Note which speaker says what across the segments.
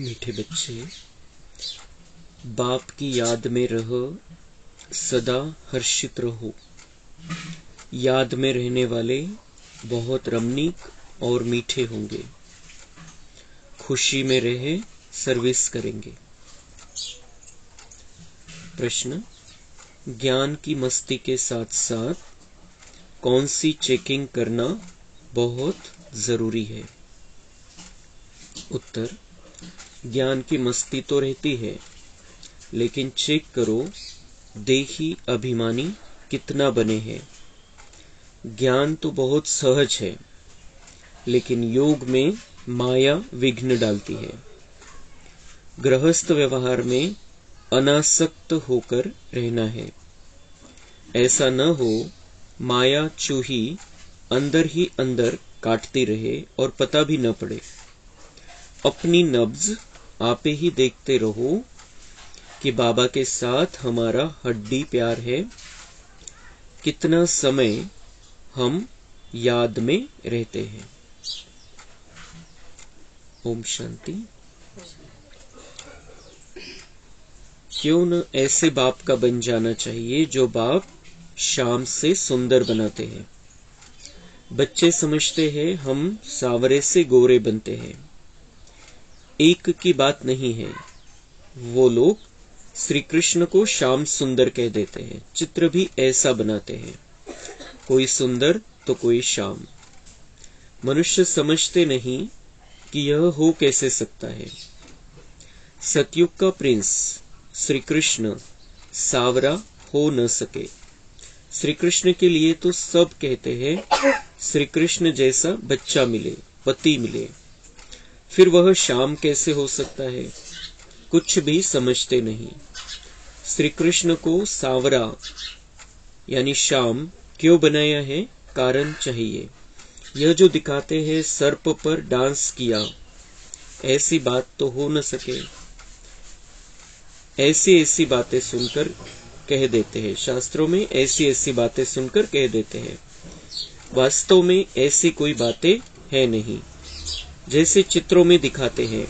Speaker 1: मीठे बच्चे, बाप की याद में रहो, सदा हर्षित रहो। याद में रहने वाले बहुत रमणीक और मीठे होंगे। खुशी में रहे, सर्विस करेंगे। प्रश्न: ज्ञान की मस्ती के साथ साथ कौन सी चेकिंग करना बहुत जरूरी है? उत्तर: ज्ञान की मस्ती तो रहती है, लेकिन चेक करो देही अभिमानी कितना बने हैं। ज्ञान तो बहुत सहज है, लेकिन योग में माया विघ्न डालती है। गृहस्थ व्यवहार में अनासक्त होकर रहना है। ऐसा न हो माया चूही अंदर ही अंदर काटती रहे और पता भी न पड़े। अपनी नब्ज आपे ही देखते रहो कि बाबा के साथ हमारा हड्डी प्यार है। कितना समय हम याद में रहते हैं। ओम शांति। क्यों न ऐसे बाप का बन जाना चाहिए जो बाप शाम से सुंदर बनाते हैं। बच्चे समझते हैं हम सावरे से गोरे बनते हैं। एक की बात नहीं है। वो लोग श्री कृष्ण को श्याम सुंदर कह देते हैं। चित्र भी ऐसा बनाते हैं, कोई सुंदर तो कोई श्याम। मनुष्य समझते नहीं कि यह हो कैसे सकता है। सतयुग का प्रिंस श्री कृष्ण सावरा हो न सके। श्री कृष्ण के लिए तो सब कहते हैं श्री कृष्ण जैसा बच्चा मिले, पति मिले। फिर वह श्याम कैसे हो सकता है? कुछ भी समझते नहीं। श्री कृष्ण को सावरा यानी श्याम क्यों बनाया है? कारण चाहिए। यह जो दिखाते हैं सर्प पर डांस किया, ऐसी बात तो हो न सके। ऐसी बातें सुनकर कह देते हैं। शास्त्रों में ऐसी बातें सुनकर कह देते हैं। वास्तव में ऐसी कोई बातें है नहीं। जैसे चित्रों में दिखाते हैं,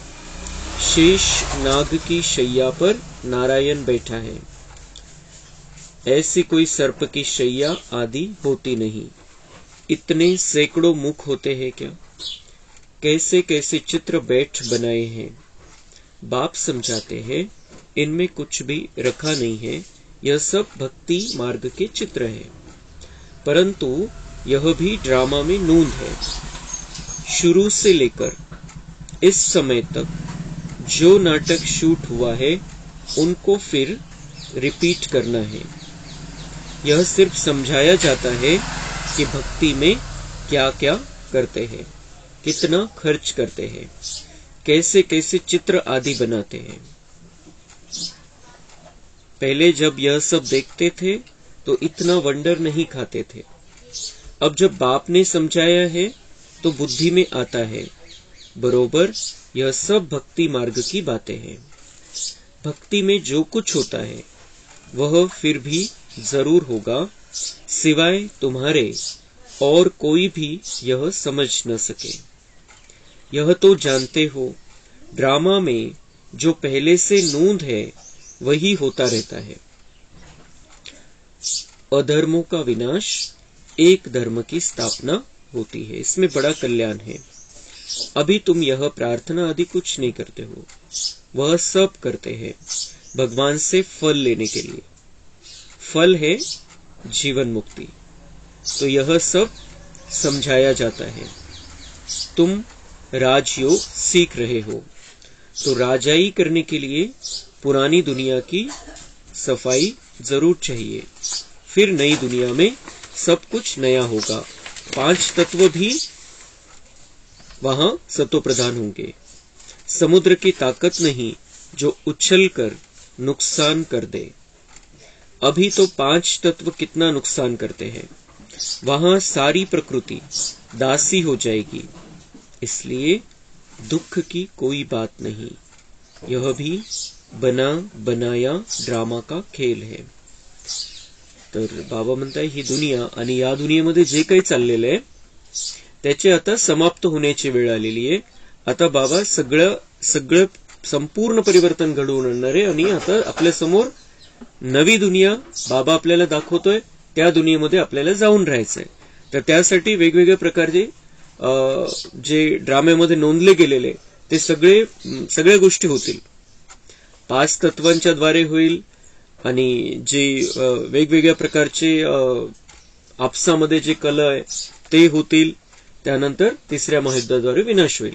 Speaker 1: शेष नाग की शैया पर नारायण बैठा है। ऐसी कोई सर्प की शैया आदि होती नहीं। इतने सैकड़ों मुख होते हैं क्या? कैसे कैसे चित्र बैठ बनाए हैं। बाप समझाते हैं इनमें कुछ भी रखा नहीं है। यह सब भक्ति मार्ग के चित्र है, परंतु यह भी ड्रामा में नूंद है। शुरू से लेकर इस समय तक जो नाटक शूट हुआ है, उनको फिर रिपीट करना है। यह सिर्फ समझाया जाता है कि भक्ति में क्या क्या करते हैं, कितना खर्च करते हैं, कैसे कैसे चित्र आदि बनाते हैं। पहले जब यह सब देखते थे तो इतना वंडर नहीं खाते थे। अब जब बाप ने समझाया है तो बुद्धि में आता है बरोबर यह सब भक्ति मार्ग की बातें हैं। भक्ति में जो कुछ होता है वह फिर भी जरूर होगा, सिवाय तुम्हारे और कोई भी यह समझ न सके। यह तो जानते हो, ड्रामा में जो पहले से नूंद है वही होता रहता है। अधर्मों का विनाश, एक धर्म की स्थापना होती है। इसमें बड़ा कल्याण है। अभी तुम यह प्रार्थना आदि कुछ नहीं करते हो, वह सब करते हैं भगवान से फल लेने के लिए। फल है जीवन मुक्ति। तो यह सब समझाया जाता है। तुम राजयोग सीख रहे हो, तो राजाई करने के लिए पुरानी दुनिया की सफाई जरूर चाहिए। फिर नई दुनिया में सब कुछ नया होगा। 5 तत्व भी वहां सतो प्रधान होंगे। समुद्र की ताकत नहीं जो उछल कर नुकसान कर दे। अभी तो 5 तत्व कितना नुकसान करते हैं। वहां सारी प्रकृति दासी हो जाएगी। इसलिए दुख की कोई बात नहीं। यह भी बना बनाया ड्रामा का खेल है। तर बाबा म्हणताय ही दुनिया आणि या दुनियेमध्ये जे काही चाललेलं आहे त्याची आता समाप्त होण्याची वेळ आलेली आहे। आता बाबा सगळं संपूर्ण परिवर्तन घडवून आणणारे आणि आता आपल्या समोर नवी दुनिया बाबा आपल्याला दाखवतोय, त्या दुनियेमध्ये आपल्याला जाऊन राहायचंय. तर त्यासाठी वेगवेगळ्या प्रकारचे जे ड्राम्यामध्ये नोंदले गेलेले ते सगळ्या गोष्टी होतील. 5 तत्वांच्या द्वारे होईल आणि जे वेगवेगळ्या प्रकारचे आपसामध्ये जे कलह आहे ते होतील. त्यानंतर 3ऱ्या महायुद्धाद्वारे विनाश होईल.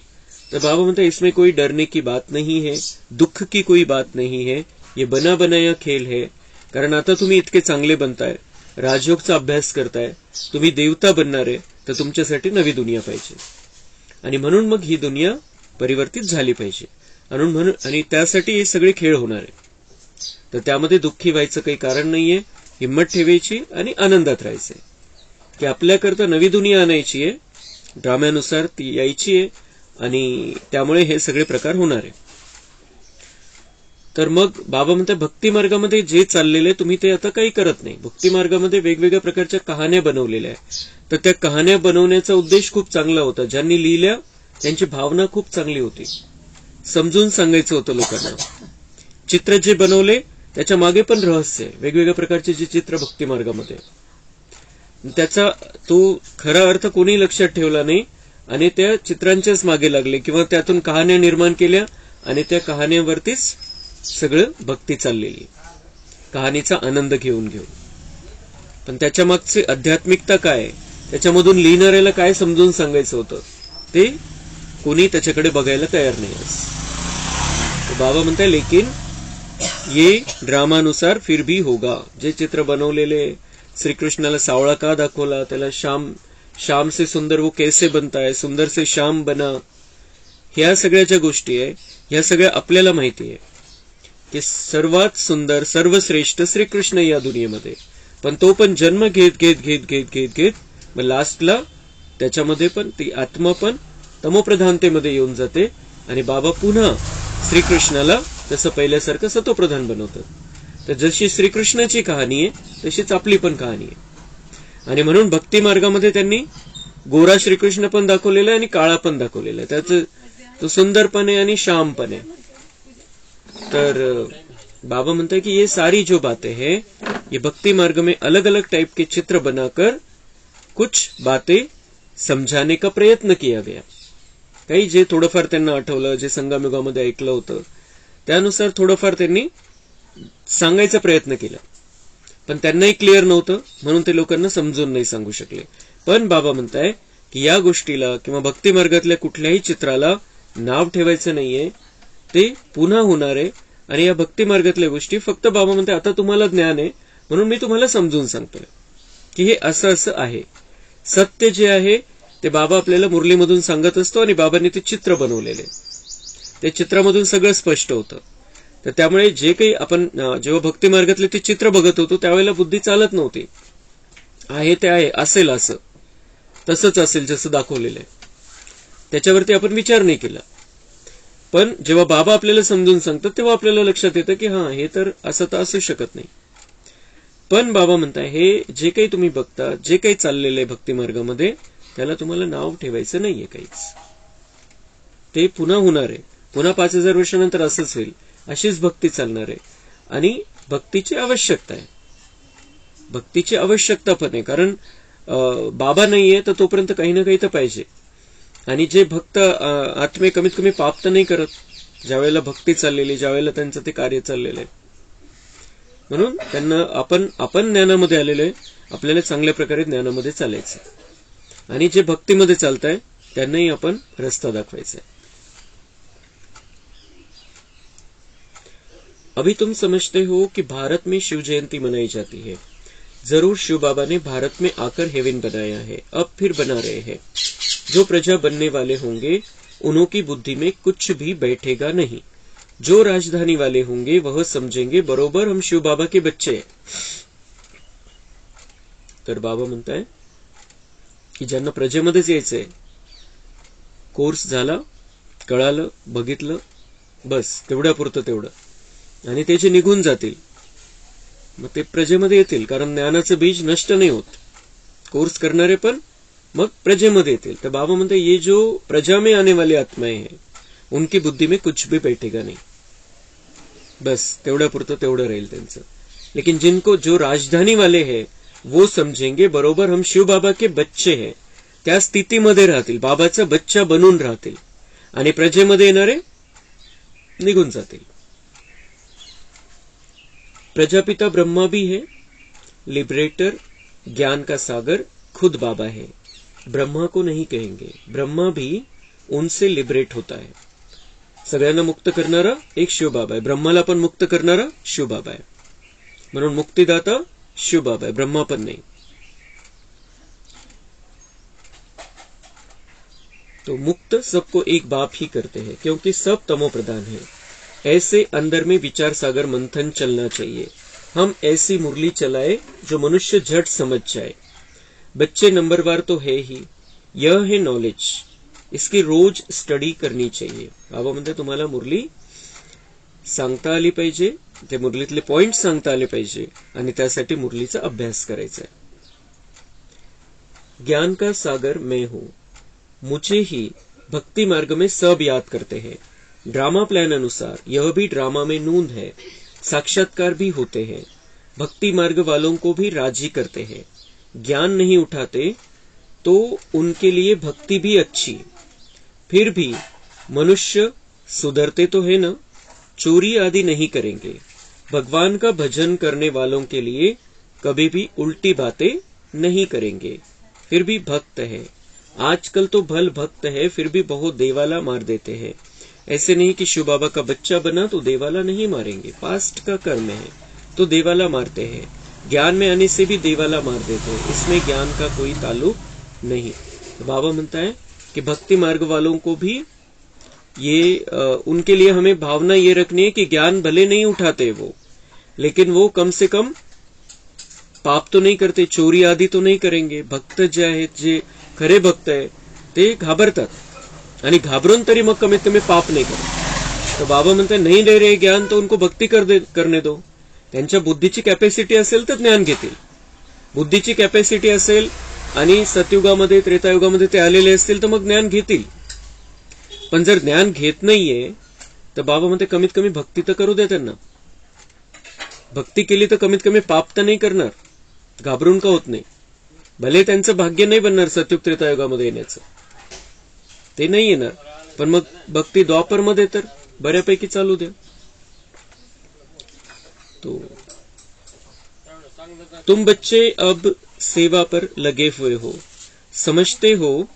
Speaker 1: तर बाबा म्हणतात इसमें कोई डरने की बात नहीं है, दुःख की कोई बात नहीं है, ये बना बनाया खेल है. कारण आता तुम्ही इतके चांगले बनताय, राजयोगचा अभ्यास करताय, तुम्ही देवता बनणार आहे, तर तुमच्यासाठी नवी दुनिया पाहिजे आणि म्हणून मग ही दुनिया परिवर्तित झाली पाहिजे आणि त्यासाठी हे सगळे खेळ होणार आहे. तर त्यामध्ये दुःखी व्हायचं काही कारण नाहीये. हिंमत ठेवायची आणि आनंदात राहायचंय की आपल्याकरता नवी दुनिया आणायची आहे, ड्राम्यानुसार ती यायची आहे आणि त्यामुळे हे सगळे प्रकार होणार आहे. तर मग बाबा म्हणतात भक्ती मार्गामध्ये जे चाललेले तुम्ही ते आता काही करत नाही. भक्ती मार्गामध्ये वेगवेगळ्या प्रकारच्या कहाण्या बनवलेल्या आहेत. तर त्या कहाण्या बनवण्याचा उद्देश खूप चांगला होता. ज्यांनी लिहिल्या त्यांची भावना खूप चांगली होती, समजून सांगायचं होतं लोकांना. चित्र जे बनवले त्याच्या मागे पण रहस्य आहे. वेगवेगळ्या प्रकारचे जे चित्र भक्ती मार्गामध्ये, त्याचा तो खरा अर्थ कोणी लक्षात ठेवला नाही आणि त्या चित्रांच्याच मागे लागले किंवा त्यातून कहाण्या निर्माण केल्या आणि त्या कहाण्यांवरतीच सगळं भक्ती चाललेली, कहाणीचा आनंद घेऊन. पण त्याच्या मागची आध्यात्मिकता काय, त्याच्यामधून लिहिणाऱ्याला काय समजून सांगायचं होतं ते कोणी त्याच्याकडे बघायला तयार नाही. तो बाबा म्हणताय लेकिन ये ड्रामानुसार फिर भी होगा. जे चित्र बनवलेले, श्रीकृष्णाला सावळा का दाखवला, त्याला शाम से सुंदर वो कैसे बनता है, सुंदर से शाम बना, ह्या सगळ्या ज्या गोष्टी आहे ह्या सगळ्या आपल्याला माहिती आहे की सर्वात सुंदर सर्वश्रेष्ठ श्रीकृष्ण या दुनियेमध्ये. पण तो पण जन्म घेत मग लास्टला त्याच्यामध्ये पण ती आत्मा पण तमोप्रधानतेमध्ये येऊन जाते आणि बाबा पुन्हा श्रीकृष्णाला तसं पहिल्यासारखं सतोप्रधान बनवतात. तर जशी श्रीकृष्णाची कहाणी आहे तशीच आपली पण कहाणी आहे. आणि म्हणून भक्ती मार्गामध्ये त्यांनी गोरा श्रीकृष्ण पण दाखवलेला आहे आणि काळा पण दाखवलेला आहे. त्याचं तो सुंदर पण आहे आणि श्याम पण आहे. तर बाबा म्हणता है कि ये सारी जो बातें हैं ये भक्ति मार्ग में अलग अलग टाइप के चित्र बनाकर कुछ बातें समझाने का प्रयत्न किया गया. काही जे थोडंफार त्यांना आठवलं, जे संगमयुगामध्ये ऐकलं होतं त्यानुसार थोडंफार त्यांनी सांगायचा प्रयत्न केला. पण त्यांनाही क्लिअर नव्हतं म्हणून ते लोकांना समजून नाही सांगू शकले. पण बाबा म्हणताय की या गोष्टीला किंवा भक्ती मार्गातल्या कुठल्याही चित्राला नाव ठेवायचं नाहीये, ते पुन्हा होणार आहे. आणि या भक्ती मार्गातल्या गोष्टी फक्त बाबा म्हणते आता तुम्हाला ज्ञान आहे म्हणून मी तुम्हाला समजून सांगतोय की हे असं असं आहे. सत्य जे आहे ते बाबा आपल्याला मुरलीमधून सांगत असतो आणि बाबांनी ते चित्र बनवलेले, ते चित्रामधून सगळं स्पष्ट होतं. तर त्यामुळे जे काही आपण जेव्हा भक्ती मार्गातले ते चित्र बघत होतो त्यावेळेला बुद्धी चालत नव्हती. आहे ते आहे, असेल असं, तसंच असेल जसं दाखवलेलं आहे, त्याच्यावरती आपण विचार नाही केला. पण जेव्हा बाबा आपल्याला समजून सांगतात तेव्हा आपल्याला लक्षात येतं की हा हे तर असं तर असू शकत नाही. पण बाबा म्हणताय हे जे काही तुम्ही बघता, जे काही चाललेलं आहे भक्ती मार्गामध्ये त्याला तुम्हाला नाव ठेवायचं नाहीये काहीच. ते पुन्हा होणार आहे, पुन्हा 5000 वर्षानंतर असंच होईल, अशीच भक्ती चालणार आहे. आणि भक्तीची आवश्यकता आहे, भक्तीची आवश्यकता पण आहे. कारण बाबा नाहीये तर तोपर्यंत काही ना काही तर पाहिजे. आणि जे भक्त आत्मे कमीत कमी पाप तर नाही करत ज्यावेळेला भक्ती चाललेली, ज्यावेळेला त्यांचं ते कार्य चाललेलं आहे. म्हणून त्यांना आपण ज्ञानामध्ये आलेलो आहे, आपल्याला चांगल्या प्रकारे ज्ञानामध्ये चालायचं आणि जे भक्तीमध्ये चालताय त्यांनाही आपण रस्ता दाखवायचा है. अभी तुम समझते हो कि भारत में शिव जयंती मनाई जाती है. जरूर शिव बाबा ने भारत में आकर हेवन बनाया है, अब फिर बना रहे हैं. जो प्रजा बनने वाले होंगे उन्हों की बुद्धि में कुछ भी बैठेगा नहीं. जो राजधानी वाले होंगे वह समझेंगे बरोबर हम शिव बाबा के बच्चे हैं. तर बाबा म्हणताय की ज्यांना प्रजेमध्येच यायचंय, कोर्स झाला, कळालं, बघितलं, बस तेवढ्यापुरतं तेवढं, आणि ते जे निघून जातील मग ते प्रजेमध्ये येतील. कारण ज्ञानाचं बीज नष्ट नाही होत. कोर्स करणारे पण मग प्रजेमध्ये येतील. तर बाबा म्हणते ये जो प्रजा में आने वाली आत्माएं हैं उनकी बुद्धि में कुछ भी बैठेगा नहीं, बस तेवढ्या पुरतं तेवढं राहील त्यांचं. लेकिन जिनको जो राजधानी वाले हैं वो समझेंगे बरोबर हम शिव बाबा के बच्चे हैं, त्या स्थितीमध्ये राहतील, बाबाचा बच्चा बनून राहतील आणि प्रजेमध्ये येणारे निघून जातील. प्रजापिता ब्रह्मा भी है, लिबरेटर ज्ञान का सागर खुद बाबा है. ब्रह्मा को नहीं कहेंगे, ब्रह्मा भी उनसे लिबरेट होता है. सगळ्यांना मुक्त करणारा एक शिव बाबा आहे, ब्रह्माला पण मुक्त करणारा शिव बाबा आहे. म्हणून मुक्तिदाता शिव बाबा आहे, ब्रह्मा पण नाही. तो मुक्त सबको एक बाप ही करते हैं क्योंकि सब तमो प्रधान है. ऐसे अंदर में विचार सागर मंथन चलना चाहिए. हम ऐसी मुरली चलाए जो मनुष्य झट समझ जाए. बच्चे नंबरवार तो है ही, यह है नॉलेज, इसकी रोज स्टडी करनी चाहिए. बाबा म्हणते तुम्हाला मुरली सांगता आली पाहिजे, ते मुरलीतले पॉइंट सांगता आले पाहिजे आणि त्यासाठी मुरलीचा अभ्यास करायचा आहे. ज्ञान का सागर मैं हूं, मुझे ही भक्ति मार्ग में सब याद करते हैं. ड्रामा प्लान अनुसार यह भी ड्रामा में नूंद है. साक्षात्कार भी होते हैं, भक्ति मार्ग वालों को भी राजी करते हैं. ज्ञान नहीं उठाते तो उनके लिए भक्ति भी अच्छी. फिर भी मनुष्य सुधरते तो है ना, चोरी आदि नहीं करेंगे. भगवान का भजन करने वालों के लिए कभी भी उल्टी बातें नहीं करेंगे. फिर भी भक्त है. आजकल तो भल भक्त है फिर भी बहुत देवाला मार देते हैं. ऐसे नहीं कि शिव बाबा का बच्चा बना तो देवाला नहीं मारेंगे, पास्ट का कर्म है तो देवाला मारते हैं. ज्ञान में आने से भी देवाला मार देते हैं, इसमें ज्ञान का कोई ताल्लुक नहीं. तो बाबा म्हणता है कि भक्ति मार्ग वालों को भी उनके लिए हमें भावना ये रखनी है कि ज्ञान भले नहीं उठाते वो, लेकिन वो कम से कम पाप तो नहीं करते, चोरी आदि तो नहीं करेंगे. भक्त जे आहेत, जे खरे भक्त आहे ते घाबरतात आणि घाबरून तरी मग कमीत कमी पाप नाही करत. तर बाबा म्हणतात नहीं दे रहे ज्ञान तो उनको भक्ति करने दो. त्यांच्या बुद्धीची कॅपॅसिटी असेल तर ज्ञान घेतील. बुद्धीची कॅपॅसिटी असेल आणि सतयुगामध्ये त्रेतायुगामध्ये ते आलेले असतील तर मग ज्ञान घेतील. पण जर ज्ञान घेत नाहीये तर बाबा म्हणते कमीत कमी भक्ती तर करू दे त्यांना. भक्ती केली तर कमीत कमी पाप तर नाही करणार, घाबरून का होत नाही. भले त्यांचं भाग्य नाही बनणार सतयुग त्रेतायुगामध्ये येण्याचं, ते नाही येणार, पण मग भक्ती द्वापर मध्ये तर बऱ्यापैकी चालू द्या. तो तुम बच्चे अब सेवा पर लगे हुए हो, समझते हो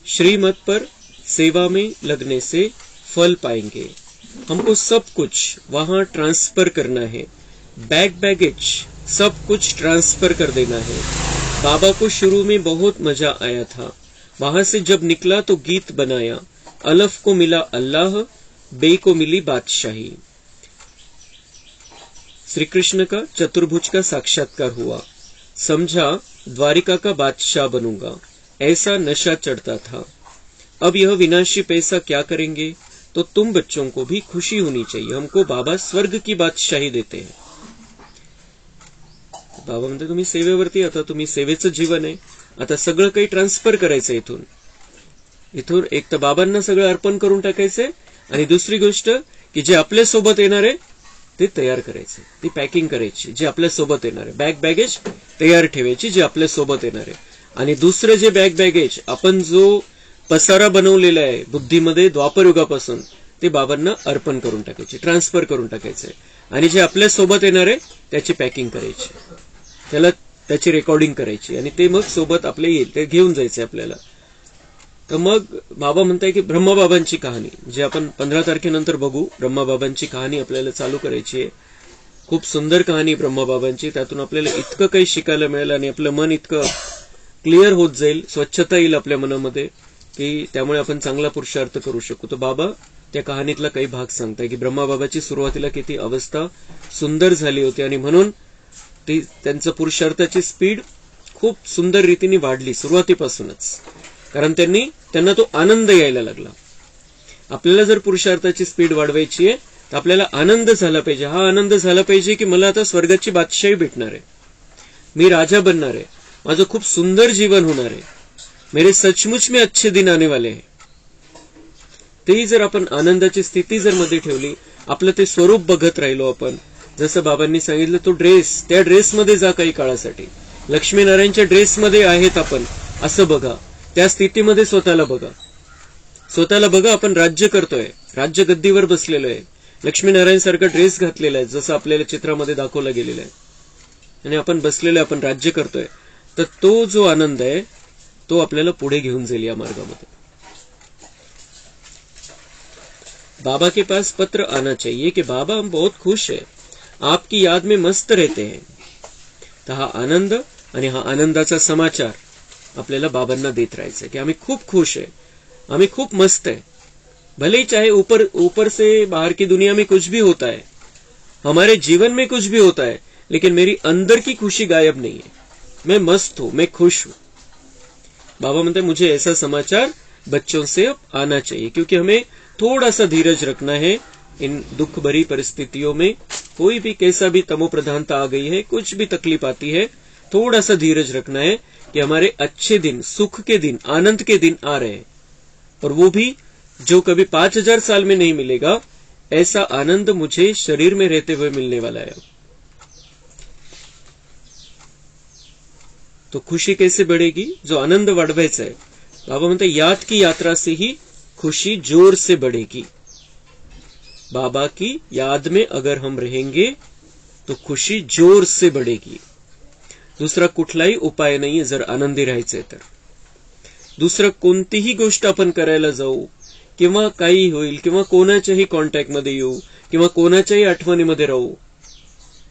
Speaker 1: श्रीमत पर सेवा में लगने से फल पाएंगे. हमको सब कुछ वहां ट्रांसफर करना है, बैगेज सब कुछ ट्रांसफर कर देना है. बाबा को शुरू में बहुत मजा आया था, वहां से जब निकला तो गीत बनाया. अलफ को मिला अल्लाह, बे को मिली बादशाही. श्री कृष्ण का चतुर्भुज का साक्षात्कार हुआ, समझा द्वारिका का बादशाह बनूंगा, ऐसा नशा चढ़ता था. अब यह विनाशी पैसा क्या करेंगे. तो तुम बच्चों को भी खुशी होनी चाहिए, हमको बाबा स्वर्ग की बादशाही देते हैं. बाबा म्हणते तुम्ही सेवेवरती, आता तुम्ही सेवेचं जीवन आहे, आता सगळं काही ट्रान्सफर करायचं इथून. एक तर बाबांना सगळं अर्पण करून टाकायचंय आणि दुसरी गोष्ट की जे आपल्या सोबत येणार आहे ते तयार करायचे, ती पॅकिंग करायची. जे आपल्या सोबत येणार आहे बॅगेज तयार ठेवायची, जे आपल्या सोबत येणार आहे. आणि दुसरं जे बॅगेज आपण जो पसारा बनवलेला आहे बुद्धीमध्ये द्वापर युगापासून, ते बाबांना अर्पण करून टाकायचे, ट्रान्सफर करून टाकायचे. आणि जे आपल्या सोबत येणार आहे त्याची पॅकिंग करायची, त्याची रेकॉर्डिंग करायची आणि ते मग सोबत आपल्या येईल, ते घेऊन जायचे आपल्याला. तर मग बाबा म्हणताय की ब्रह्मबाबांची कहाणी जे आपण 15 तारखेनंतर बघू, ब्रह्मबाबांची कहाणी आपल्याला चालू करायची आहे. खूप सुंदर कहाणी ब्रह्मबाबांची, त्यातून आपल्याला इतकं काही शिकायला मिळेल आणि आपलं मन इतकं क्लिअर होत जाईल, स्वच्छता येईल आपल्या मनामध्ये की त्यामुळे आपण चांगला पुरुषार्थ करू शकू. तर बाबा त्या कहाणीतला काही भाग सांगताय की ब्रह्मबाबाची सुरुवातीला किती अवस्था सुंदर झाली होती आणि म्हणून ती त्यांचं पुरुषार्थाची स्पीड खूप सुंदर रीतीने वाढली सुरुवातीपासूनच, कारण त्यांना तो आनंद यायला लागला. आपल्याला जर पुरुषार्थाची स्पीड वाढवायची आहे तर आपल्याला आनंद झाला पाहिजे. हा आनंद झाला पाहिजे की मला आता स्वर्गाची बादशाही भेटणार आहे, मी राजा बनणार आहे, माझं खूप सुंदर जीवन होणार आहे, मेरे सचमुच में अच्छे दिन आने वाले हैं. तेही जर आपण आनंदाची स्थिती जर मध्ये ठेवली, आपलं ते स्वरूप बघत राहिलो आपण, जसं बाबांनी सांगितलं तो ड्रेस, त्या ड्रेसमध्ये जा काही काळासाठी, लक्ष्मीनारायणच्या ड्रेसमध्ये आहेत आपण असं बघा, त्या स्थितीमध्ये स्वतःला बघा. स्वतःला बघा आपण राज्य करतोय, राज्य गद्दीवर बसलेलो आहे, लक्ष्मीनारायण सारखा ड्रेस घातलेला आहे जसं आपल्याला चित्रामध्ये दाखवला गेलेला आहे, आणि आपण बसलेलो, आपण राज्य करतोय. तर तो जो आनंद आहे तो आपल्याला पुढे घेऊन जाईल या मार्गामध्ये. बाबा के पास पत्र आना चाहिए कि बाबा हम बहुत खुश है, आपकी याद में मस्त रहते हैं. तर हा आनंद आणि हा आनंदाचा समाचार आपल्याला बाबांना देत राहायचं की आम्ही खूप खुश आहे, आम्ही खूप मस्त है. भले ही चाहे ऊपर से बाहर की दुनिया में कुछ भी होता है, हमारे जीवन में कुछ भी होता है, लेकिन मेरी अंदर की खुशी गायब नहीं है. मैं मस्त हूं, मैं खुश हूं. बाबा म्हणते मुझे ऐसा समाचार बच्चों से अब आना चाहिए, क्योंकि हमें थोड़ा सा धीरज रखना है इन दुख भरी परिस्थितियों में. कोई भी कैसा भी तमो प्रधानता आ गई है, कुछ भी तकलीफ आती है, थोड़ा सा धीरज रखना है कि हमारे अच्छे दिन, सुख के दिन, आनंद के दिन आ रहे हैं. और वो भी जो कभी 5000 साल में नहीं मिलेगा, ऐसा आनंद मुझे शरीर में रहते हुए मिलने वाला है. तो खुशी कैसे बढ़ेगी, जो आनंद वाढवायचा है, बाबा म्हणते याद की यात्रा से ही खुशी जोर से बढ़ेगी. बाबा की याद में अगर हम रहेंगे तो खुशी जोर से बढ़ेगी. दुसरा कुठलाही उपाय नाहीये जर आनंदी राहायचंय तर. दुसरं कोणतीही गोष्ट आपण करायला जाऊ, किंवा काही होईल, किंवा कोणाच्याही कॉन्टॅक्ट मध्ये येऊ, किंवा कोणाच्याही आठवणीमध्ये राहू,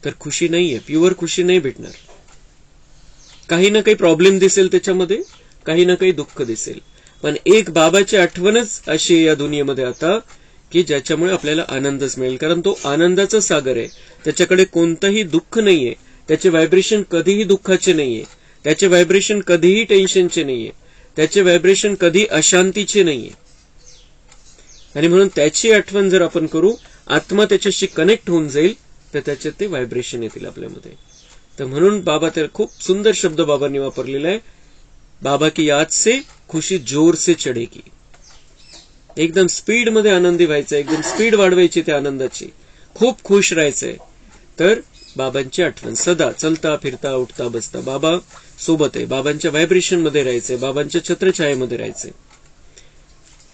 Speaker 1: तर खुशी नाहीये, प्युअर खुशी नाही भेटणार. काही ना काही प्रॉब्लेम दिसेल त्याच्यामध्ये, काही ना काही दुःख दिसेल, पण एक बाबाची आठवणच अशी या दुनियेमध्ये आता की ज्याच्यामुळे आपल्याला आनंदच मिळेल. कारण तो आनंदाचा सागर आहे, त्याच्याकडे कोणतंही दुःख नाहीये, त्याचे व्हायब्रेशन कधीही दुःखाचे नाहीये, त्याचे व्हायब्रेशन कधीही टेन्शनचे नाहीये, त्याचे व्हायब्रेशन कधी अशांतीचे नाहीये. आणि म्हणून त्याची आठवण जर आपण करू, आत्मा त्याच्याशी कनेक्ट होऊन जाईल, तर त्याच्यात ते व्हायब्रेशन येतील आपल्यामध्ये. तर म्हणून बाबा तर खूप सुंदर शब्द बाबांनी वापरलेला आहे, बाबा की याद से खुशी जोर से चढेगी. एकदम स्पीड मध्ये आनंदी व्हायचं, एकदम स्पीड वाढवायची त्या आनंदाची, खूप खुश राहायचंय. तर बाबांची आठवण सदा, चलता फिरता उठता बसता बाबा सोबत आहे, बाबांच्या व्हायब्रेशन मध्ये राहायचंय, बाबांच्या छत्रछायेमध्ये राहायचंय.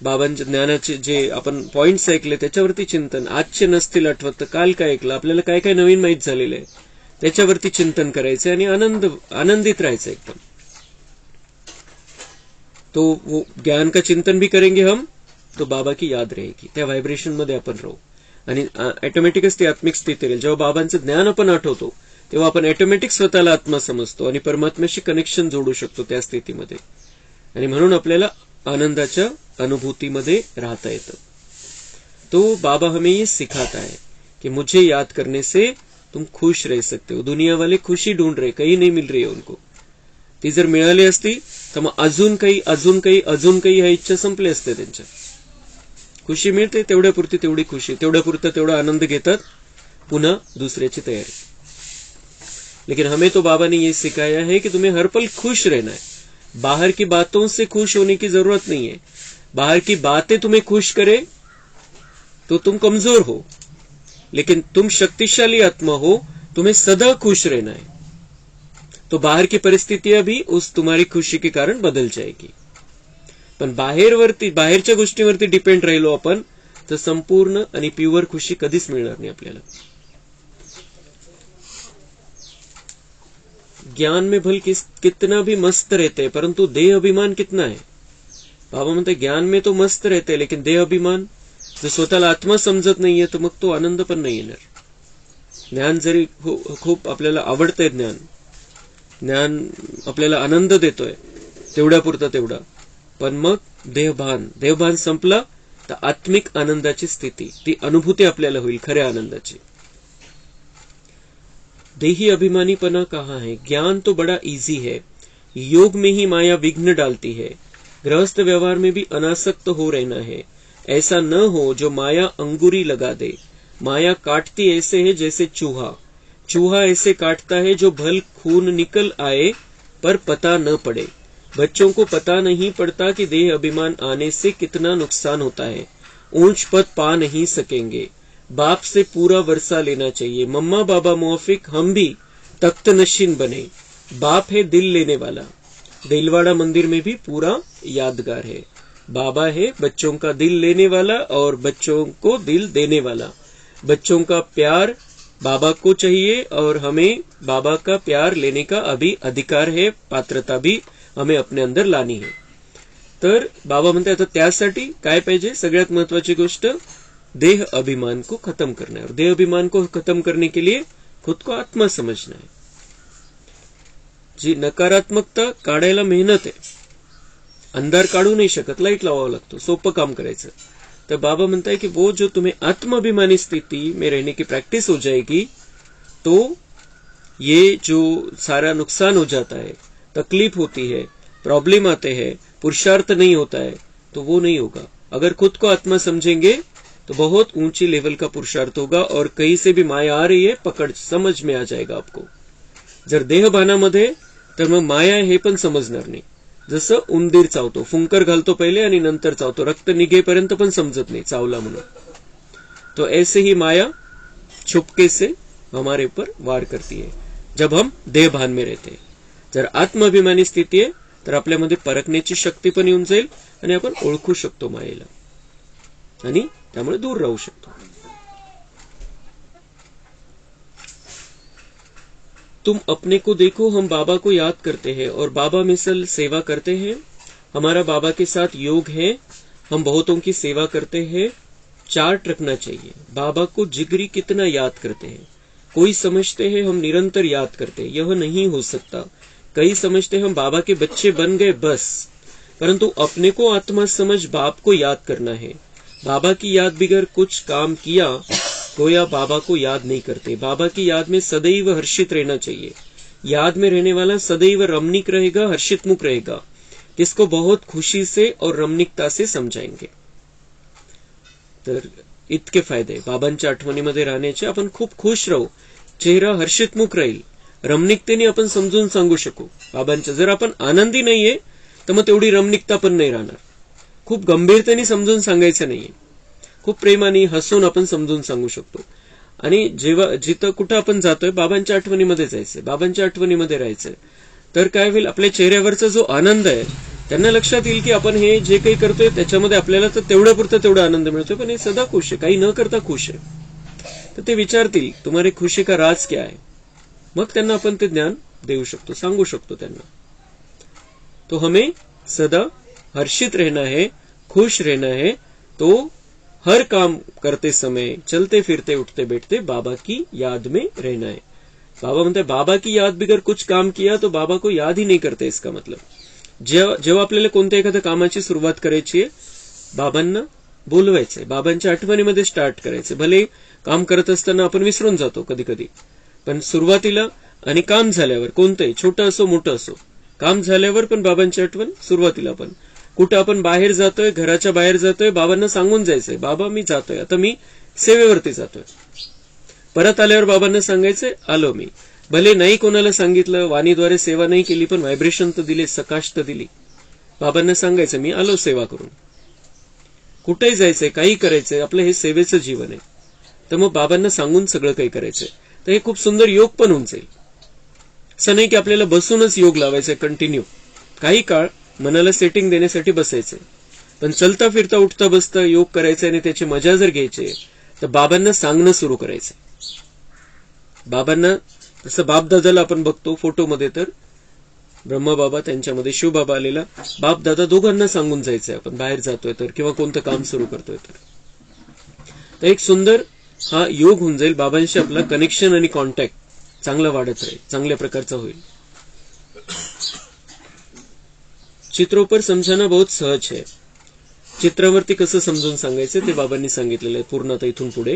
Speaker 1: बाबांच्या ज्ञानाचे जे आपण पॉइंट्स ऐकले त्याच्यावरती चिंतन, आजचे नसतील आठवत तर काल काय ऐकलं, आपल्याला काय काय नवीन माहित झालेलं आहे त्याच्यावरती चिंतन करायचंय आणि आनंदित राहायचं एकदम. तो वो ज्ञान का चिंतन भी करेंगे हम तो बाबा की याद रहेगी, त्या व्हायब्रेशन मध्ये आपण राहू आणि ऑटोमॅटिकच ती आत्मिक स्थिती राहील. जेव्हा बाबांचं ज्ञान आपण आठवतो तेव्हा आपण ऑटोमॅटिक स्वतःला आत्मा समजतो आणि परमात्म्याशी कनेक्शन जोडू शकतो त्या स्थितीमध्ये. आणि म्हणून आपल्याला आनंदाच्या अनुभूतीमध्ये राहता येतं. तो बाबा हमें ये सिखाता है कि मुझे याद करने से तुम खुश रह सकते हो. दुनिया वाले खुशी ढूंढ रहे, कहीं नहीं मिल रही है उनको. ती जर मिळाली असती तर मग अजून काही ह्या इच्छा संपल्या असत्या त्यांच्या. खुशी मिळते तेवढ्यापुरती तेवढी खुशी, तेवढ्यापुरता तेवढा आनंद घेतात, पुन्हा दुसऱ्याची तयारी. लेकिन हमें तो बाबा ने ये सिखाया है कि तुम्हें हर पल खुश रहना है. बाहर की बातों से खुश होने की जरूरत नहीं है. बाहर की बातें तुम्हें खुश करे तो तुम कमजोर हो, लेकिन तुम शक्तिशाली आत्मा हो, तुम्हें सदा खुश रहना है. तो बाहर की परिस्थितियां भी उस तुम्हारी खुशी के कारण बदल जाएगी. पण बाहेरच्या गोष्टीवरती डिपेंड राहिलो आपण तर संपूर्ण आणि प्युअर खुशी कधीच मिळणार नाही आपल्याला. ज्ञान में भल कितना भी मस्त रहते हैं, परंतु देह अभिमान कितना है. बाबा म्हणते ज्ञान में तो मस्त रहते, लेकिन देह अभिमान, जर स्वतःला आत्मा समजत नाहीये तर मग तो आनंद पण नाही येणार. ज्ञान जरी खूप आपल्याला आवडतंय, ज्ञान आपल्याला आनंद देतोय तेवढ्यापुरता तेवढा, पण मग देहभान संपला तर आत्मिक आनंदाची स्थिती, ती अनुभूती आपल्याला होईल खऱ्या आनंदाची. देही अभिमानीपना कहाँ है. ज्ञान तो बड़ा इजी है, योग में ही माया विघ्न डालती है. गृहस्थ व्यवहार में भी अनासक्त हो रहना है. ऐसा न हो जो माया अंगुरी लगा दे. माया काटती ऐसे है जैसे चूहा ऐसे काटता है जो भल खून निकल आए पर पता न पड़े. बच्चों को पता नहीं पड़ता कि देह अभिमान आने से कितना नुकसान होता है. ऊंच पद पा नहीं सकेंगे। बाप से पूरा वर्षा लेना चाहिए। मम्मा बाबा मुआफिक हम भी तख्त नशीन बने। बाप है दिल लेने वाला। दिलवाड़ा मंदिर में भी पूरा यादगार है। बाबा है बच्चों का दिल लेने वाला और बच्चों को दिल देने वाला। बच्चों का प्यार बाबा को चाहिए और हमें बाबा का प्यार लेने का अभी अधिकार है, पात्रता भी हमें अपने अंदर लानी है। तर बाबा म्हणते आता त्यासाठी काय पाहिजे, सगळ्यात महत्वाची गोष्ट देह अभिमान को खत्म करना है। और देह अभिमान को खत्म करने के लिए खुद को आत्मा समझना है। जी नकारात्मकता काढायला मेहनत आहे, अंधार काढू नहीं शकत, लाईट लावावं लागतो, सोपं काम करायचं। तो बाबा म्हणता है कि वो जो तुम्हें आत्माभिमानी स्थिति में रहने की प्रैक्टिस हो जाएगी तो ये जो सारा नुकसान हो जाता है, तकलीफ होती है, प्रॉब्लम आते हैं, पुरुषार्थ नहीं होता है, तो वो नहीं होगा। अगर खुद को आत्मा समझेंगे तो बहुत ऊंची लेवल का पुरुषार्थ होगा और कहीं से भी माया आ रही है पकड़ समझ में आ जाएगा आपको। जर देहभानामध्ये तर मग माया हे पण समजणार नाही। जसं उंदीर चावतो, फुंकर घालतो पहिले आणि नंतर चावतो, रक्त निघेपर्यंत पण समजत नाही चावला म्हणून। तो ऐसे ही माया छुपके से हमारे ऊपर वार करती है जब हम देहभान में रहते हैं। जर आत्माभिमानी स्थिती आहे तर आपल्यामध्ये परखण्याची शक्ती पण येऊन जाईल आणि आपण ओळखू शकतो मायेला आणि त्यामुळे दूर राहू शकतो। तुम अपने को देखो, हम बाबा को याद करते हैं और बाबा मिसल सेवा करते हैं। हमारा बाबा के साथ योग है, हम बहुतों की सेवा करते हैं। चार्ट रखना चाहिए, बाबा को जिगरी कितना याद करते हैं। कोई समझते हैं हम निरंतर याद करते हैं, यह नहीं हो सकता। कई समझते हम बाबा के बच्चे बन गए बस, परंतु अपने को आत्मा समझ बाप को याद करना है। बाबा की याद बिगर कुछ काम किया गोया बाबा को याद नहीं करते। बाबा की याद में सदैव हर्षित रहना चाहिए। याद में रहने वाला सदैव रमणीक रहेगा, हर्षित मुख रहेगा, जिसको बहुत खुशी से और रमणीकता से समझाएंगे। तर इतके फायदे बाबांच्या आठवणीमध्ये राहण्याचे। आपण खूप खुश राहू, चेहरा हर्षितमुख राहील, रमणीकतेने आपण समजून सांगू शकू बाबांच्या। जर आपण आनंदी नाहीये तर मग तेवढी रमणीकता पण नाही राहणार। खूप गंभीरतेने समजून सांगायचं नाहीये, खूप प्रेमाने हसून आपण समजून सांगू शकतो। आणि जेव्हा जिथं कुठं आपण जातोय बाबांच्या आठवणीमध्ये जायचंय, बाबांच्या आठवणीमध्ये राहायचंय, तर काय होईल, आपल्या चेहऱ्यावरचा जो आनंद आहे त्यांना लक्षात येईल की आपण हे जे काही करतोय त्याच्यामध्ये आपल्याला तर तेवढ्यापुरता तेवढा आनंद मिळतोय, पण हे सदा खुश आहे, काही न करता खुश आहे। तर ते विचारतील तुम्हारे खुशी का राज क्या है, मग त्यांना आपण ते ज्ञान देऊ शकतो, सांगू शकतो त्यांना। तो हमें सदा हर्षित रहना है, खुश रहना है। तो हर काम करते समय, चलते फिरते उठते बैठते बाबा की याद में रहना है। बाबा म्हणते बाबा की याद बिगर कुछ काम किया तो बाबा को याद ही नहीं करते। इसका मतलब जेव्हा आपल्याला कोणत्या एखाद्या कामाची सुरुवात करायची आहे, बाबांना बोलवायचंय, बाबांच्या आठवणीमध्ये स्टार्ट करायचंय। भले काम करत असताना आपण विसरून जातो कधी कधी, पण सुरुवातीला आणि काम झाल्यावर, कोणतंही छोटं असो मोठं असो, काम झाल्यावर पण बाबांची आठवण, सुरुवातीला पण कुठं आपण बाहेर जातोय, घराच्या बाहेर जातोय, बाबांना सांगून जायचंय बाबा मी जातोय, आता मी सेवेवरती जातोय। परत आल्यावर बाबांना सांगायचंय आलो मी। भले नाही कोणाला सांगितलं, वाणीद्वारे सेवा नाही केली, पण व्हायब्रेशन तर दिले, सकाश तर दिली, बाबांना सांगायचं मी आलो सेवा करून। कुठेही जायचंय, काही करायचंय, आपलं हे सेवेचं जीवन आहे, तर मग बाबांना सांगून सगळं काही करायचंय। तर हे खूप सुंदर योग पण होऊन जाईल। असं नाही की आपल्याला बसूनच योग लावायचंय कंटिन्यू, काही काळ मनाला सेटिंग देण्यासाठी बसायचंय, पण चलता फिरता उठता बसता योग करायचंय आणि त्याची मजा जर घ्यायची तर बाबांना सांगणं सुरू करायचंय। बाबांना तसं बापदादाला आपण बघतो फोटोमध्ये, तर ब्रह्मबाबा त्यांच्यामध्ये शिवबाबा आलेला, बापदादा दोघांना सांगून जायचंय आपण बाहेर जातोय तर, किंवा कोणतं काम सुरू करतोय तर एक सुंदर हा योग होऊन जाईल। बाबांशी आपला कनेक्शन आणि कॉन्टॅक्ट चांगला वाढत राहील, चांगल्या प्रकारचा होईल। चित्रों पर समझाना बहुत सहज है। चित्रावरती कसं समजून सांगायचं ते बाबांनी सांगितलेलं आहे। पूर्ण आता इथून पुढे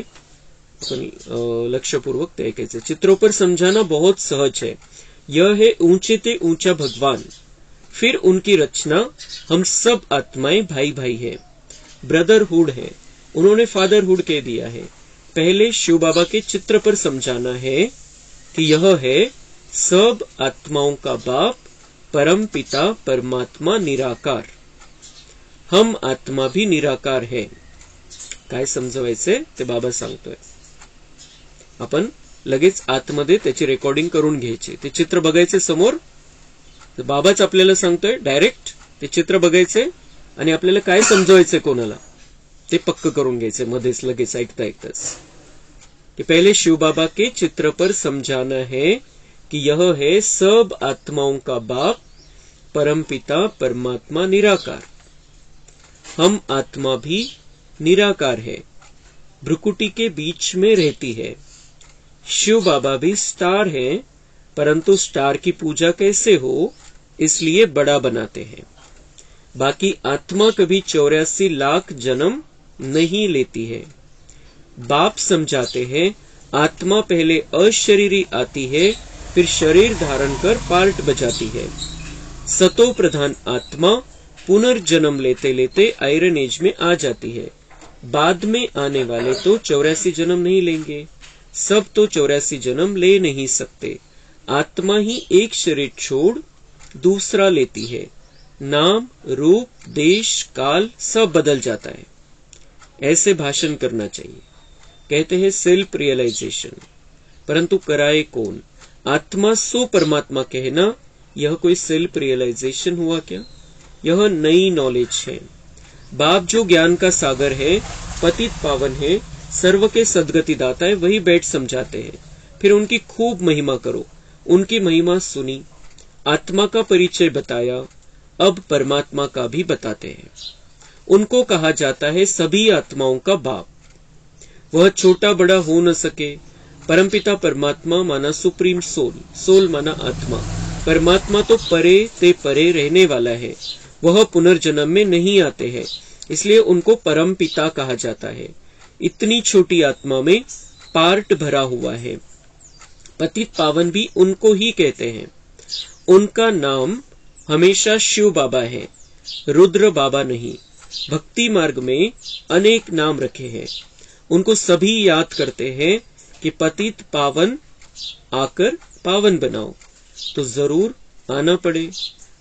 Speaker 1: आपण लक्षपूर्वक ते ऐकायचं। चित्रों पर समझाना बहुत सहज है, यह है ऊंचे ते ऊंचा भगवान, फिर उनकी रचना, हम सब आत्माएं भाई भाई है, ब्रदरहुड है, उन्होंने फादरहुड कह दिया है। पहले शिव बाबा के चित्र पर समझाना है कि यह है सब आत्माओं का बाप, परम पिता परमात्मा निराकार, हम आत्मा भी निराकार है। काय समजवायचंय ते बाबा सांगतोय. आपण लगेच आतमध्ये त्याची रेकॉर्डिंग करून घ्यायची. ते चित्र बघायचे समोर, बाबाच आपल्याला सांगतोय डायरेक्ट ते चित्र बघायचे आणि आपल्याला काय समजवायचंय कोणाला ते पक्क करून घ्यायचे मध्येच लगेच ऐकता ऐकताच. कि पहले शिव बाबा के चित्र पर समझाना है कि यह है सब आत्माओं का बाप परमपिता परमात्मा निराकार. हम आत्मा भी निराकार है, भ्रुकुटी के बीच में रहती है. शिव बाबा भी स्टार है, परंतु स्टार की पूजा कैसे हो इसलिए बड़ा बनाते हैं. बाकी आत्मा कभी 84 लाख जन्म नहीं लेती है. बाप समझाते हैं आत्मा पहले अशरीरी आती है, फिर शरीर धारण कर पार्ट बजाती है. सतो प्रधान आत्मा पुनर्जन्म लेते लेते आयरन एज में आ जाती है. बाद में आने वाले तो 84 जन्म नहीं लेंगे. सब तो 84 जन्म ले नहीं सकते. आत्मा ही एक शरीर छोड़ दूसरा लेती है. नाम रूप देश काल सब बदल जाता है. ऐसे भाषण करना चाहिए. कहते हैं सेल्फ रियलाइजेशन, परंतु कराए कौन? आत्मा सो परमात्मा कहना, यह कोई सेल्फ रियलाइजेशन हुआ क्या? यह नई नॉलेज है. बाप जो ज्ञान का सागर है, पतित पावन है, सर्व के सदगति दाता है, वही बैठ समझाते हैं. फिर उनकी खूब महिमा करो. उनकी महिमा सुनी, आत्मा का परिचय बताया, अब परमात्मा का भी बताते हैं. उनको कहा जाता है सभी आत्माओं का बाप. वह छोटा बड़ा हो न सके. परमपिता परमात्मा माना सुप्रीम सोल, सोल माना आत्मा. परमात्मा तो परे ते परे रहने वाला है, वह पुनर्जन्म में नहीं आते हैं, इसलिए उनको परम पिता कहा जाता है. इतनी छोटी आत्मा में पार्ट भरा हुआ है. पतित पावन भी उनको ही कहते हैं. उनका नाम हमेशा शिव बाबा है, रुद्र बाबा नहीं. भक्ति मार्ग में अनेक नाम रखे हैं. उनको सभी याद करते हैं कि पतित पावन आकर पावन बनाओ, तो जरूर आना पड़े.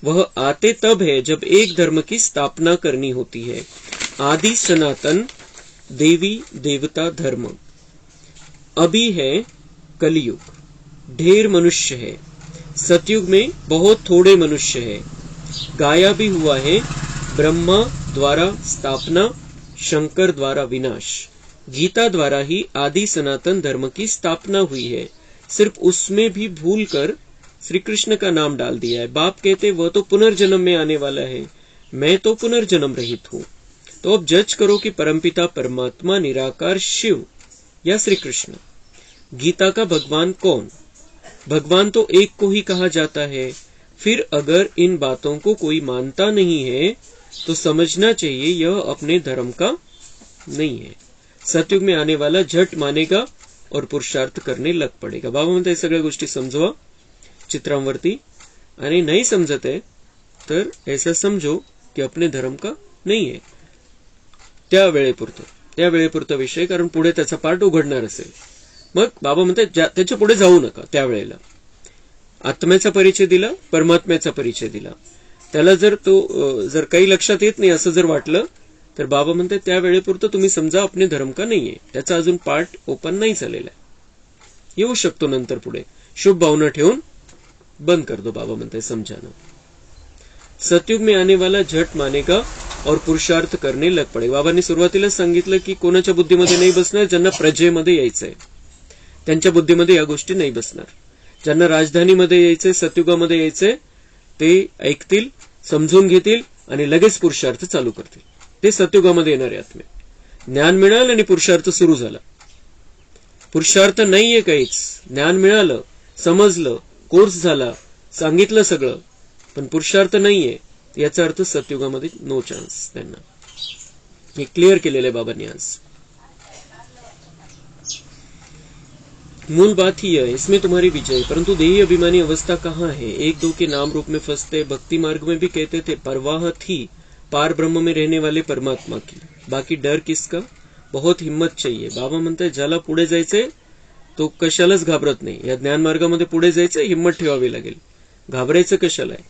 Speaker 1: वह आते तब है जब एक धर्म की स्थापना करनी होती है. आदि सनातन देवी देवता धर्म. अभी है कलयुग, ढेर मनुष्य है. सतयुग में बहुत थोड़े मनुष्य है. गाया भी हुआ है ब्रह्मा द्वारा स्थापना, शंकर द्वारा विनाश. गीता द्वारा ही आदि सनातन धर्म की स्थापना हुई है. सिर्फ उसमें भी भूल कर श्री कृष्ण का नाम डाल दिया है. बाप कहते वह तो पुनर्जन्म में आने वाला है, मैं तो पुनर्जन्म रहित हूँ. तो अब जज करो कि परमपिता परमात्मा निराकार शिव या श्री कृष्ण. गीता का भगवान कौन? भगवान तो एक को ही कहा जाता है. फिर अगर इन बातों को कोई मानता नहीं है तो समझना चाहिए यह अपने धर्म का नहीं है. सतयुग में आने वाला झट मानेगा और पुरुषार्थ करणे लग पडेगा. बाबा म्हणतात सगळ्या गोष्टी समजवा चित्रांवरती, आणि नहीं समझत है तर ऐसा समझो कि अपने धर्म का नहीं है. त्या वेळेपुरता विषय, कारण पुढे त्याचा पाठ उघडणार असेल. मग बाबा म्हणतात त्याच्या पुढे जाऊ नका. त्यावेळेला आत्म्याचा परिचय दिला, परमात्म्याचा परिचय दिला. त्याला जर काही लक्षात येत नाही असं जर वाटलं तर बाबा म्हणतात त्या वेळेपुरतं तुम्ही समजा अपने धर्म का नाहीये. त्याचा अजून पाठ ओपन नाही झालेला आहे, येऊ शकतो नंतर पुढे. शुभ भावना ठेवून बंद कर दो. बाबा म्हणतात समझाना. सतयुग में आने वाला झट मानेगा और पुरुषार्थ करणे लग पडे. बाबांनी सुरुवातीला सांगितलं की कोणाच्या बुद्धीमध्ये नाही बसणार, ज्यांना प्रजेमध्ये यायचंय त्यांच्या बुद्धीमध्ये या गोष्टी नाही बसणार. ज्यांना राजधानीमध्ये यायचंय, सतयुगामध्ये यायचंय, ते ऐकतील, समजून घेतील आणि लगेच पुरुषार्थ चालू करतील. ते सतयुगामध्ये येणारे आत्मे. ज्ञान मिळालं आणि पुरुषार्थ सुरू झाला. पुरुषार्थ नाहीये काहीच. ज्ञान मिळालं, समजलं, कोर्स झाला, सांगितलं सगळं, पण पुरुषार्थ नाहीये. याचा अर्थ सतयुगामध्ये नो चान्स त्यांना. हे क्लिअर केलेलं आहे बाबांनी आज. मूल बात ही है, इसमें तुम्हारी विजय. परंतु देही अभिमानी अवस्था कहाँ है? एक दो के नाम रूप में फंसते. भक्ति मार्ग में भी कहते थे परवाह थी पार ब्रह्म में रहने वाले परमात्मा की. बाकी डर किसका? बहुत हिम्मत चाहिए. बाबा म्हणतात ज्याला पुढे जायचंय तो कशालाच घाबरत नाही. या ज्ञान मार्गामध्ये पुढे जायचंय, हिम्मत ठेवावी लागेल. घाबरायचं कशाला आहे?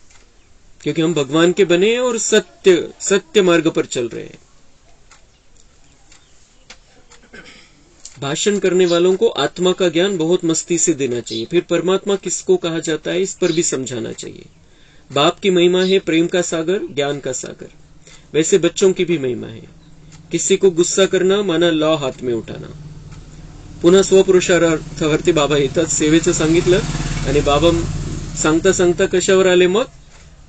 Speaker 1: क्योंकि हम भगवान के बने हैं और सत्य मार्ग पर चल रहे हैं. भाषण करने वालों को आत्मा का ज्ञान बहुत मस्ती से देना चाहिए। फिर परमात्मा किसको कहा जाता है इस पर भी समझाना चाहिए। बाप की महिमा है प्रेम का सागर, ज्ञान का सागर, वैसे बच्चों की भी महिमा है। किसी को गुस्सा करना माना लॉ हात में उठाना। पुन्हा स्वपुरुषार्थावरती बाबा येतात, सेवेचं सांगितलं आणि बाबा सांगता सांगता कशावर आले मग,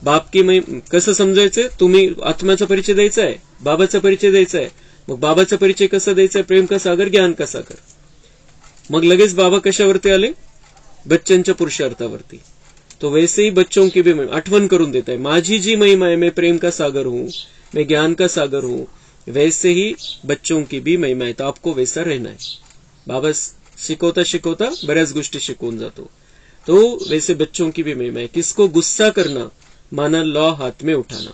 Speaker 1: बाप की कसं समजायचं, तुम्ही आत्म्याचा परिचय द्यायचा आहे, बाबाचा परिचय द्यायचा आहे, मग बाबाचा परिचय कसा द्यायचा, प्रेम का सागर, ज्ञान का सागर। मग लगेच बाबा कशावरती आले, बच्चनच्या पुरुषार्थावरती। तो वैसे ही बच्चों की भी आठवण करून देता है, माझी जी महिमा है, मैं प्रेम का सागर हूं, मैं ज्ञान का सागर हूं, वैसे ही बच्चों की भी महिमा है, तो आपको वैसा रहना है। बाबा शिकवता शिकवता बऱ्याच गोष्टी शिकवून जातो। तो वैसे बच्चों की भी महिमा है। किसको गुस्सा करना माना लॉ हाथ में उठाना।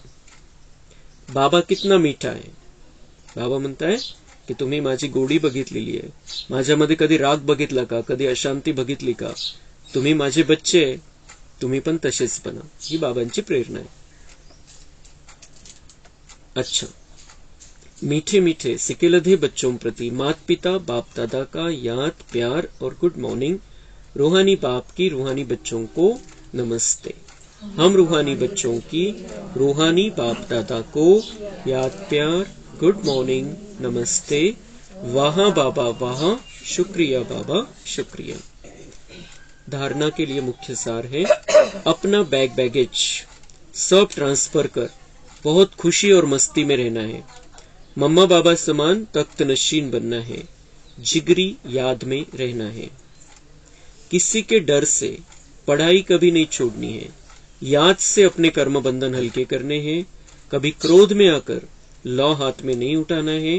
Speaker 1: बाबा कितना मीठा है। बाबा म्हणताय की तुम्ही माझी गोडी बघितलेली आहे, माझ्यामध्ये कधी राग बघितला का, कधी अशांती बघितली का, तुम्ही माझे बच्चे आहे, तुम्ही पण तसेच बना, ही बाबांची प्रेरणा आहे। अच्छा, मीठे मीठे सिकेलधे बच्चों प्रति मात पिता बाप दादा का याद प्यार और गुड मॉर्निंग। रूहानी बाप की रूहानी बच्चों को नमस्ते। हम रूहानी बच्चों की रूहानी बाप दादा को याद प्यार गुड मॉर्निंग नमस्ते। वहां बाबा वहां, शुक्रिया बाबा शुक्रिया। धारणा के लिए मुख्य सार है, अपना बैगेज सब ट्रांसफर कर बहुत खुशी और मस्ती में रहना है। मम्मा बाबा समान तख्त नशीन बनना है, जिगरी याद में रहना है। किसी के डर से पढ़ाई कभी नहीं छोड़नी है, याद से अपने कर्म बंधन हल्के करने हैं। कभी क्रोध में आकर लौ हाथ में नहीं उठाना है।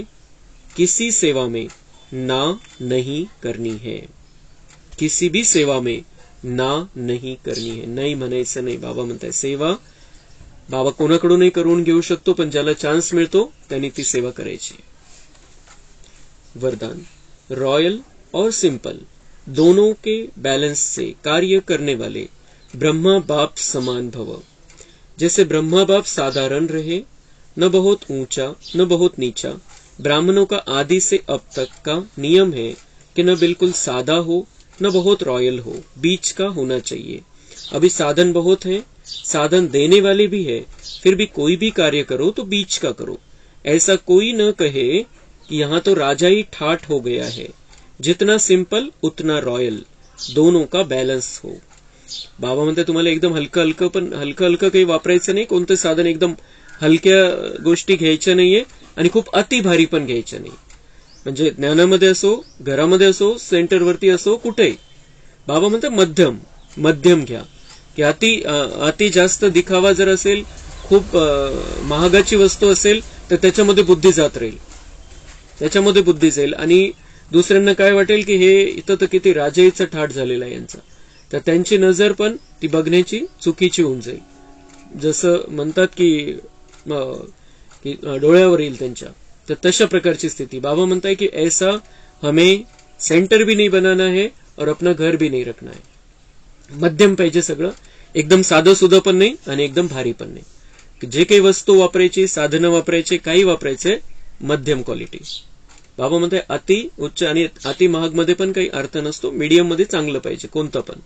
Speaker 1: किसी सेवा में ना नहीं करनी है, किसी भी सेवा में ना नहीं करनी है। नाही म्हणायचं नाही। बाबा म्हणताय सेवा बाबा कोणाकडूनही करून घेऊ शकतो, पण ज्याला चान्स मिळतो त्यांनी ती सेवा करायची। वरदान, रॉयल और सिंपल दोनों के बैलेंस से कार्य करने वाले ब्रह्मा बाप समान भव। जैसे ब्रह्मा बाप साधारण रहे, न बहुत ऊंचा न बहुत नीचा। ब्राह्मणों का आदि से अब तक का नियम है कि न बिल्कुल सादा हो न बहुत रॉयल हो, बीच का होना चाहिए। अभी साधन बहुत है, साधन देने वाले भी है, फिर भी कोई भी कार्य करो तो बीच का करो। ऐसा कोई न कहे कि यहाँ तो राजा ही ठाठ हो गया है। जितना सिंपल उतना रॉयल, दोनों का बैलेंस हो। बाबा म्हणते तुम्हाला एकदम हलकं हलकं पण हलकं हलकं काही वापरायचं नाही, कोणतं साधन एकदम हलक्या गोष्टी घ्यायच्या नाहीये आणि खूप अति भारी पण घ्यायच्या नाही। म्हणजे ज्ञानामध्ये असो, घरामध्ये असो, सेंटरवरती असो, कुठेही बाबा म्हणते मध्यम मध्यम घ्या। की अति जास्त दिखावा जर असेल, खूप महागाची वस्तू असेल तर त्याच्यामध्ये बुद्धी जात राहील, त्याच्यामध्ये बुद्धी जाईल आणि दुसऱ्यांना काय वाटेल की हे इथं तर किती राजाईचा ठाठ झालेला आहे यांचा, तर त्यांची नजर पण ती बघण्याची चुकीची होऊन जाईल। जसं म्हणतात की डोळ्यावर येईल त्यांच्या, तर तशा प्रकारची स्थिती। बाबा म्हणताय की ऐसा हमें सेंटर भी नहीं बनाना है और अपना घर भी नहीं रखना है। मध्यम पाहिजे सगळं, एकदम साधं सुद्धा पण नाही आणि एकदम भारी पण नाही। जे काही वस्तू वापरायची, साधनं वापरायचे, काही वापरायचे, मध्यम क्वालिटी। बाबा म्हणताय अति उच्च आणि अति महाग मध्ये पण काही अर्थ नसतो, मीडियम मध्ये चांगलं पाहिजे कोणतं पण।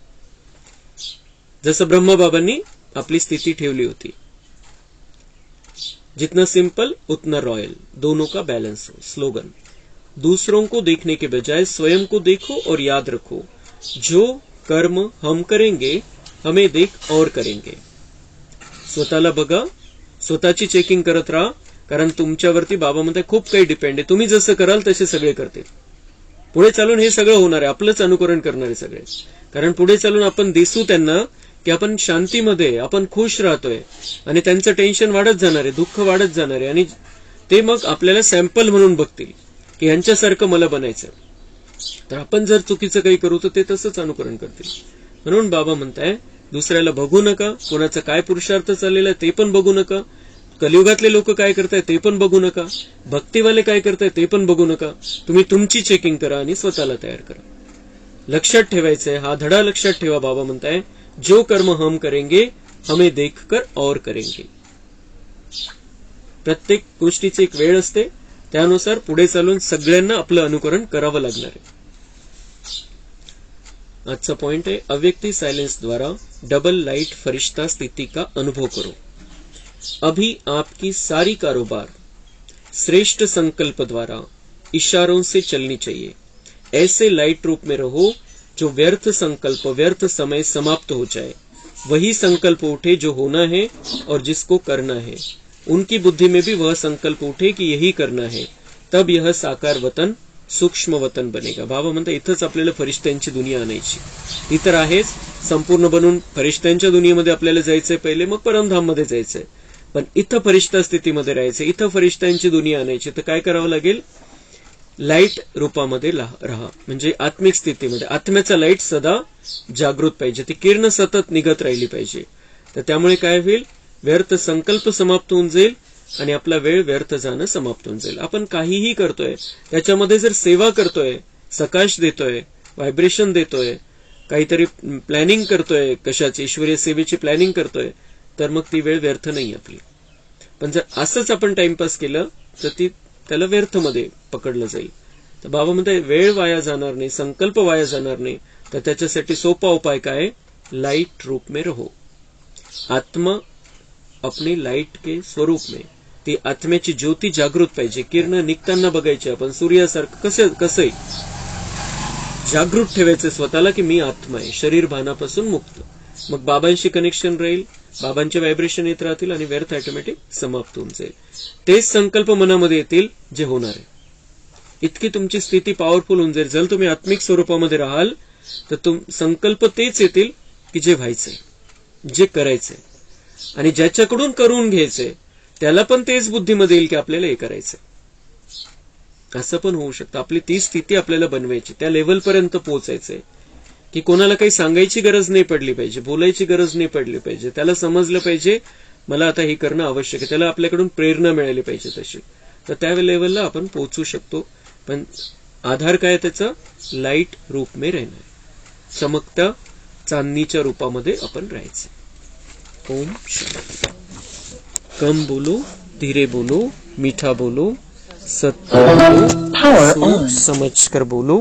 Speaker 1: जसं ब्रह्मबाबांनी आपली स्थिती ठेवली होती। जितना सिंपल उतना रॉयल, दोनों का बैलेंस हो। स्लोगन, दूसरों को देखने के बजाय स्वयं को देखो और याद रखो, जो कर्म हम करेंगे हमें देख और करेंगे। स्वतःला बघा, स्वतःची चेकिंग करत राहा, कारण तुमच्यावरती बाबा म्हणतात खूप काही डिपेंड आहे। तुम्ही जसं कराल तसे सगळे करतील। पुढे चालून हे सगळं होणार आहे, आपलंच अनुकरण करणारे सगळे। कारण पुढे चालून आपण दिसू त्यांना की आपण शांतीमध्ये, आपण खुश राहतोय आणि त्यांचं टेन्शन वाढत जाणार आहे, दुःख वाढत जाणार आहे आणि ते मग आपल्याला सॅम्पल म्हणून बघतील की यांच्यासारखं मला बनायचं। तर आपण जर चुकीचं काही करू तर ते तसंच अनुकरण करतील। म्हणून बाबा म्हणताय दुसऱ्याला बघू नका, कोणाचा काय पुरुषार्थ चाललेला आहे ते पण बघू नका, कलियुगातले लोक काय करताय ते पण बघू नका, भक्तीवाले काय करताय ते पण बघू नका। तुम्ही तुमची चेकिंग करा आणि स्वतःला तयार करा। लक्षात ठेवायचंय, हा धडा लक्षात ठेवा। बाबा म्हणताय जो कर्म हम करेंगे हमें देखकर और करेंगे। प्रत्येक गोष्टीची एक वेळ असते त्यानुसार पुढे चालून सगळ्यांना आपलं अनुकरण करावं लागणार आहे. आजचा पॉइंट है अव्यक्ति साइलेंस द्वारा डबल लाइट फरिश्ता स्थिति का अनुभव करो. अभी आपकी सारी कारोबार श्रेष्ठ संकल्प द्वारा इशारों से चलनी चाहिए. ऐसे लाइट रूप में रहो जो व्यर्थ संकल्प व्यर्थ समय समाप्त हो जाए. वही संकल्प उठे जो होना है और जिसको करना है. उनकी बुद्धि में भी वह संकल्प उठे की यही करना है. तब यह साकार वतन सूक्ष्म वतन बनेगा. बाबा म्हणतात इथंच आपल्याला फरिश्त्यांची दुनिया आणायची. ती तर आहेच, संपूर्ण बनून फरिश्त्यांच्या दुनियेमध्ये आपल्याला जायचंय पहिले, मग परमधाम मध्ये जायचंय. पण इथं फरिश्ता स्थितीमध्ये राहायचं, इथं फरिश्त्यांची दुनिया आणायची. तर काय करावं लागेल? लाईट रूपामध्ये राहा, म्हणजे आत्मिक स्थितीमध्ये. आत्म्याचा लाईट सदा जागृत पाहिजे, ती किरण सतत निघत राहिली पाहिजे. तर त्यामुळे काय होईल? व्यर्थ संकल्प समाप्त होऊन जाईल आणि आपला वेळ व्यर्थ जाणं समाप्त होऊन जाईल. आपण काहीही करतोय त्याच्यामध्ये जर सेवा करतोय, सकाश देतोय, व्हायब्रेशन देतोय, काहीतरी प्लॅनिंग करतोय, कशाची ईश्वरीय सेवेची प्लॅनिंग करतोय, तर मग ती वेळ व्यर्थ नाही आपली. पण जर असंच आपण टाइमपास केलं तर ती त्याला व्यर्थ मध्ये पकडलं जाईल. तर बाबा म्हणतात वेळ वाया जाणार नाही, संकल्प वाया जाणार नाही. तर त्याच्यासाठी सोपा उपाय काय? लाइट रूप में रहो. आत्मा अपनी लाइट के स्वरूप में, ती आत्म्याची ज्योती जागृत पाहिजे. किरण निघताना बघायची आपण, सूर्यासारखं कसं जागृत ठेवायचं स्वतःला की मी आत्मा आहे, शरीर भानापासून मुक्त. मग बाबांशी कनेक्शन राहील, बाबांचे व्हायब्रेशन येत राहतील आणि व्यर्थ ऑटोमॅटिक समाप्त होऊन जाईल. तेच संकल्प मनामध्ये येतील जे होणार आहे. इतकी तुमची स्थिती पॉवरफुल होऊन जाईल. जर तुम्ही आत्मिक स्वरूपामध्ये राहाल तर संकल्प तेच येतील की जे व्हायचंय, जे करायचंय. आणि ज्याच्याकडून करून घ्यायचंय त्याला पण तेच बुद्धीमध्ये येईल की आपल्याला हे करायचंय. असं पण होऊ शकतं. आपली ती स्थिती आपल्याला बनवायची, त्या लेव्हलपर्यंत पोहोचायचंय की कोणाला काही सांगायची गरज नाही पडली पाहिजे, बोलायची गरज नाही पडली पाहिजे. त्याला समजलं पाहिजे मला आता हे करणं आवश्यक आहे. त्याला आपल्याकडून प्रेरणा मिळाली पाहिजे तशी. तर त्या लेव्हलला आपण पोहोचू शकतो. पण आधार काय त्याचा? लाईट रूप में रहना. चमकता चांदणीच्या रूपामध्ये आपण राहायचं. ओम शांती. कम बोलो, धीरे बोलो, मीठा बोलो, सत्य बोलो, सोच समझकर बोलो.